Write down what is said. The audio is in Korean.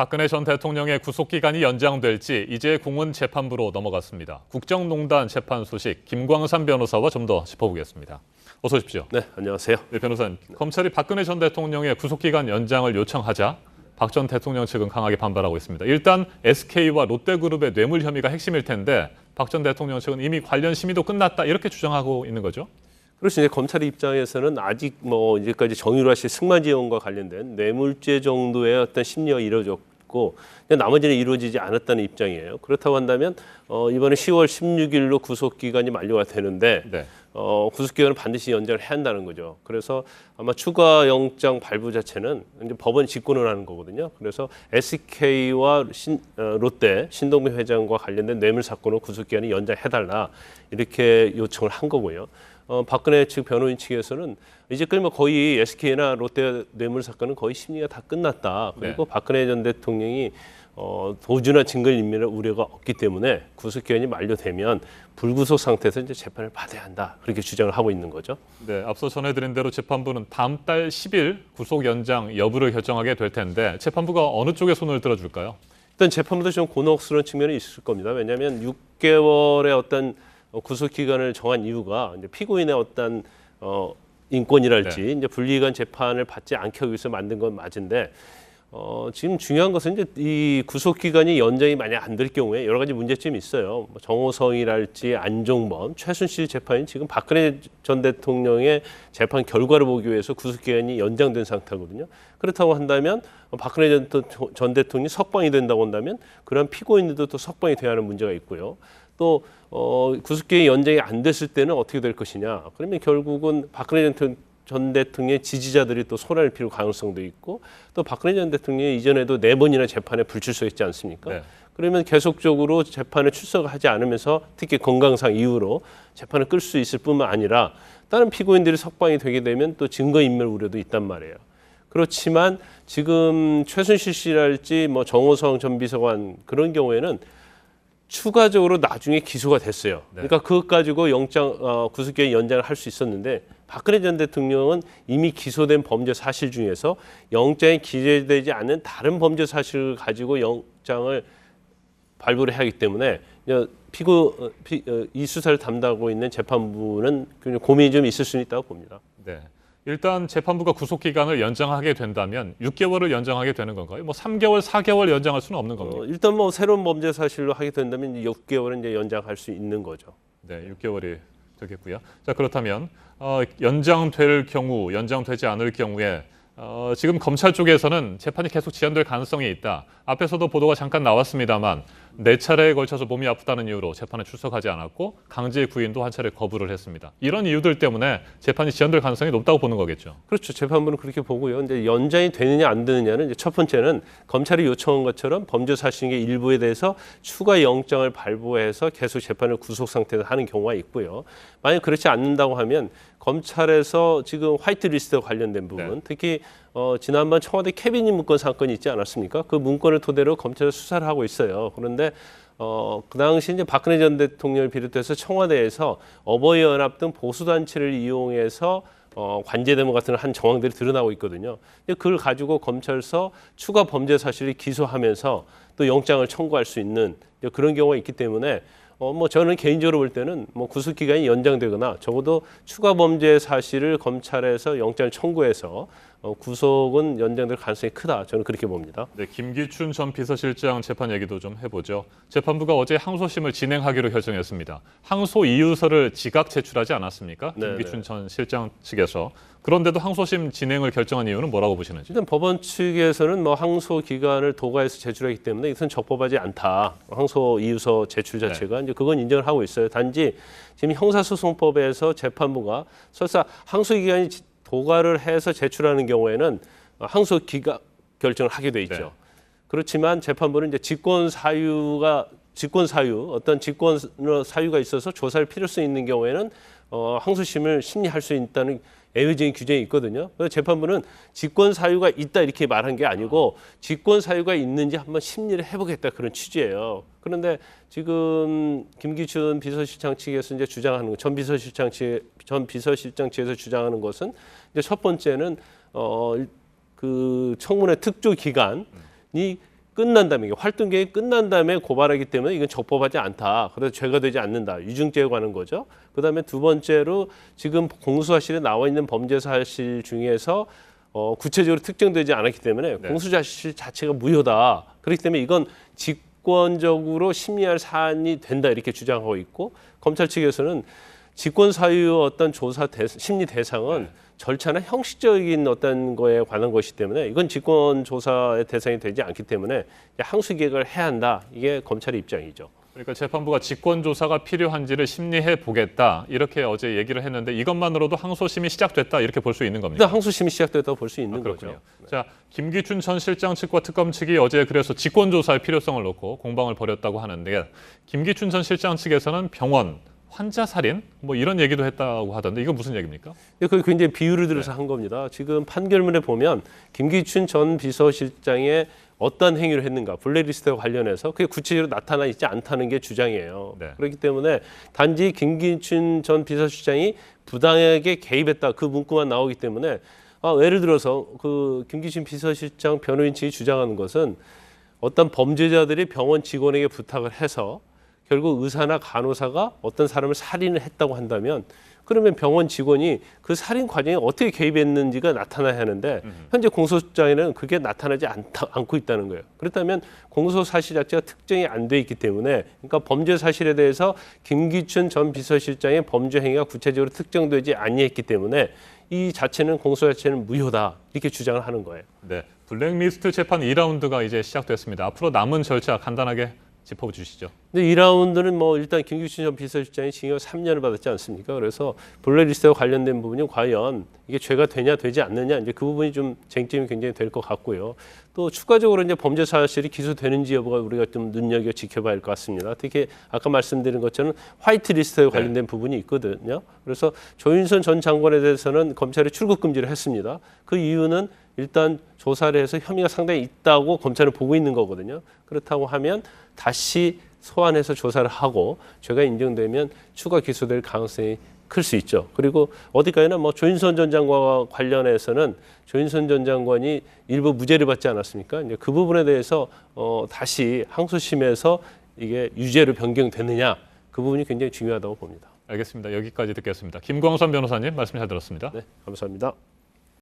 박근혜 전 대통령의 구속기간이 연장될지 이제 공은 재판부로 넘어갔습니다. 국정농단 재판 소식 김광삼 변호사와 좀 더 짚어보겠습니다. 어서 오십시오. 네, 안녕하세요. 네, 변호사님. 검찰이 박근혜 전 대통령의 구속기간 연장을 요청하자 박 전 대통령 측은 강하게 반발하고 있습니다. 일단 SK와 롯데그룹의 뇌물 혐의가 핵심일 텐데 박 전 대통령 측은 이미 관련 심의도 끝났다 이렇게 주장하고 있는 거죠? 그렇죠. 이제 검찰 입장에서는 아직 이제까지 정유라 씨 승마지원과 관련된 뇌물죄 정도의 어떤 심리가 이루어졌고 나머지는 이루어지지 않았다는 입장이에요. 그렇다고 한다면 이번에 10월 16일로 구속 기간이 만료가 되는데 네. 구속 기간을 반드시 연장을 해야 한다는 거죠. 그래서 아마 추가 영장 발부 자체는 이제 법원이 직권을 하는 거거든요. 그래서 SK와 롯데 신동빈 회장과 관련된 뇌물 사건을 구속 기간이 연장해달라 이렇게 요청을 한 거고요. 박근혜 측 변호인 측에서는 이제까지 거의 SK나 롯데 뇌물 사건은 거의 심리가 다 끝났다. 그리고 네. 박근혜 전 대통령이 도주나 증거인멸의 우려가 없기 때문에 구속 기간이 만료되면 불구속 상태에서 이제 재판을 받아야 한다. 그렇게 주장을 하고 있는 거죠. 네, 앞서 전해드린 대로 재판부는 다음 달 10일 구속 연장 여부를 결정하게 될 텐데 재판부가 어느 쪽에 손을 들어줄까요? 일단 재판부도 좀 곤혹스러운 측면이 있을 겁니다. 왜냐하면 6개월의 어떤 구속 기간을 정한 이유가 이제 피고인의 어떤 인권이랄지 네. 이제 불리한 재판을 받지 않게 하기 위해서 만든 건 맞은데 지금 중요한 것은 이제 이 구속 기간이 연장이 만약 안 될 경우에 여러 가지 문제점이 있어요. 정호성이랄지 안종범, 최순실 재판이 지금 박근혜 전 대통령의 재판 결과를 보기 위해서 구속 기간이 연장된 상태거든요. 그렇다고 한다면 박근혜 전 대통령이 석방이 된다고 한다면 그런 피고인들도 또 석방이 돼야 하는 문제가 있고요. 또 구속기간이 연장이 안 됐을 때는 어떻게 될 것이냐. 그러면 결국은 박근혜 전 대통령의 지지자들이 또 손해를 피울 가능성도 있고 또 박근혜 전 대통령이 이전에도 4번이나 재판에 불출석했지 않습니까? 네. 그러면 계속적으로 재판에 출석하지 않으면서 특히 건강상 이유로 재판을 끌 수 있을 뿐만 아니라 다른 피고인들이 석방이 되게 되면 또 증거인멸 우려도 있단 말이에요. 그렇지만 지금 최순실 씨랄지 정호성 전 비서관 그런 경우에는 추가적으로 나중에 기소가 됐어요. 네. 그러니까 그것 가지고 구속기간 연장을 할 수 있었는데 박근혜 전 대통령은 이미 기소된 범죄 사실 중에서 영장에 기재되지 않은 다른 범죄 사실을 가지고 영장을 발부를 해야 하기 때문에 이 수사를 담당하고 있는 재판부는 고민이 좀 있을 수 있다고 봅니다. 네. 일단 재판부가 구속기간을 연장하게 된다면 6개월을 연장하게 되는 건가요? 3개월, 4개월 연장할 수는 없는 겁니까? 일단 새로운 범죄 사실로 하게 된다면 6개월은 이제 연장할 수 있는 거죠. 네, 6개월이 되겠고요. 자, 그렇다면 연장될 경우, 연장되지 않을 경우에 지금 검찰 쪽에서는 재판이 계속 지연될 가능성이 있다. 앞에서도 보도가 잠깐 나왔습니다만 4차례에 걸쳐서 몸이 아프다는 이유로 재판에 출석하지 않았고 강제 구인도 한 차례 거부를 했습니다. 이런 이유들 때문에 재판이 지연될 가능성이 높다고 보는 거겠죠. 그렇죠. 재판부는 그렇게 보고요. 근데 연장이 되느냐 안 되느냐는 이제 첫 번째는 검찰이 요청한 것처럼 범죄 사실의 일부에 대해서 추가 영장을 발부해서 계속 재판을 구속 상태에서 하는 경우가 있고요. 만약 그렇지 않는다고 하면 검찰에서 지금 화이트리스트와 관련된 부분, 네. 특히 지난번 청와대 캐비닛 문건 사건이 있지 않았습니까? 그 문건을 토대로 검찰에서 수사를 하고 있어요. 그런데 그 당시 이제 박근혜 전 대통령을 비롯해서 청와대에서 어버이연합 등 보수단체를 이용해서 관제대문 같은 한 정황들이 드러나고 있거든요. 그걸 가지고 검찰서 추가 범죄 사실을 기소하면서 또 영장을 청구할 수 있는 그런 경우가 있기 때문에 저는 개인적으로 볼 때는 구속 기간이 연장되거나 적어도 추가 범죄 사실을 검찰에서 영장을 청구해서 구속은 연장될 가능성이 크다. 저는 그렇게 봅니다. 네, 김기춘 전 비서실장 재판 얘기도 좀 해보죠. 재판부가 어제 항소심을 진행하기로 결정했습니다. 항소 이유서를 지각 제출하지 않았습니까? 네네. 김기춘 전 실장 측에서. 그런데도 항소심 진행을 결정한 이유는 뭐라고 보시는지? 일단 법원 측에서는 항소 기간을 도가에서 제출하기 때문에 이것은 적법하지 않다. 항소 이유서 제출 자체가 이제 그건 인정을 하고 있어요. 단지 지금 형사소송법에서 재판부가 설사 항소 기간이 도가를 해서 제출하는 경우에는 항소 기각 결정을 하게 돼 있죠. 네. 그렇지만 재판부는 이제 직권 사유 어떤 직권 사유가 있어서 조사할 필요성이 있는 경우에는 항소심을 심리할 수 있다는 예외적인 규정이 있거든요. 그래서 재판부는 직권 사유가 있다 이렇게 말한 게 아니고 직권 사유가 있는지 한번 심리를 해보겠다 그런 취지예요. 그런데 지금 김기춘 비서실장 측에서 이제 주장하는 전 비서실장 측에서 주장하는 것은 이제 첫 번째는 그 청문회 특조 기간이 끝난 다음에 이게 활동 기간이 끝난 다음에 고발하기 때문에 이건 적법하지 않다. 그래서 죄가 되지 않는다. 유증죄에 관한 거죠. 그다음에 두 번째로 지금 공소사실에 나와 있는 범죄 사실 중에서 구체적으로 특정되지 않았기 때문에 네. 공소사실 자체가 무효다. 그렇기 때문에 이건 직권적으로 심리할 사안이 된다 이렇게 주장하고 있고 검찰 측에서는 직권 사유 어떤 조사 심리 대상은 절차나 형식적인 어떤 거에 관한 것이기 때문에 이건 직권 조사의 대상이 되지 않기 때문에 항소 기획을 해야 한다. 이게 검찰의 입장이죠. 그러니까 재판부가 직권 조사가 필요한지를 심리해 보겠다 이렇게 어제 얘기를 했는데 이것만으로도 항소심이 시작됐다 이렇게 볼 수 있는 겁니까? 일단 항소심이 시작됐다고 볼 수 있는 그렇군요. 거죠. 자, 김기춘 전 실장 측과 특검 측이 어제 그래서 직권 조사의 필요성을 놓고 공방을 벌였다고 하는데 김기춘 전 실장 측에서는 병원 환자 살인 뭐 이런 얘기도 했다고 하던데 이건 무슨 얘기입니까? 그게 굉장히 비유를 들어서 한 겁니다. 지금 판결문에 보면 김기춘 전 비서실장의 어떤 행위를 했는가 블랙리스트와 관련해서 그게 구체적으로 나타나 있지 않다는 게 주장이에요. 네. 그렇기 때문에 단지 김기춘 전 비서실장이 부당하게 개입했다 그 문구만 나오기 때문에 예를 들어서 그 김기춘 비서실장 변호인 측이 주장하는 것은 어떤 범죄자들이 병원 직원에게 부탁을 해서 결국 의사나 간호사가 어떤 사람을 살인을 했다고 한다면 그러면 병원 직원이 그 살인 과정에 어떻게 개입했는지가 나타나야 하는데 현재 공소장에는 그게 나타나지 않고 있다는 거예요. 그렇다면 공소 사실 자체가 특정이 안 돼 있기 때문에 그러니까 범죄 사실에 대해서 김기춘 전 비서실장의 범죄 행위가 구체적으로 특정되지 아니했기 때문에 이 자체는 공소 자체는 무효다 이렇게 주장을 하는 거예요. 네, 블랙리스트 재판 2라운드가 이제 시작됐습니다. 앞으로 남은 절차 간단하게 짚어주시죠. 근데 2라운드는 뭐 일단 김기춘 전 비서실장이 징역 3년을 받았지 않습니까? 그래서 블랙리스트와 관련된 부분이 과연 이게 죄가 되냐 되지 않느냐 이제 그 부분이 좀 쟁점이 굉장히 될 것 같고요. 또 추가적으로 이제 범죄 사실이 기소되는지 여부가 우리가 좀 눈여겨 지켜봐야 할 것 같습니다. 특히 아까 말씀드린 것처럼 화이트 리스트에 관련된 부분이 있거든요. 그래서 조윤선 전 장관에 대해서는 검찰이 출국 금지를 했습니다. 그 이유는 일단 조사를 해서 혐의가 상당히 있다고 검찰은 보고 있는 거거든요. 그렇다고 하면 다시 소환해서 조사를 하고 죄가 인정되면 추가 기소될 가능성이 클 수 있죠. 그리고 어디까지나 뭐 조윤선 전 장관과 관련해서는 조윤선 전 장관이 일부 무죄를 받지 않았습니까? 이제 그 부분에 대해서 다시 항소심에서 이게 유죄로 변경되느냐 그 부분이 굉장히 중요하다고 봅니다. 알겠습니다. 여기까지 듣겠습니다. 김광선 변호사님 말씀 잘 들었습니다. 네, 감사합니다.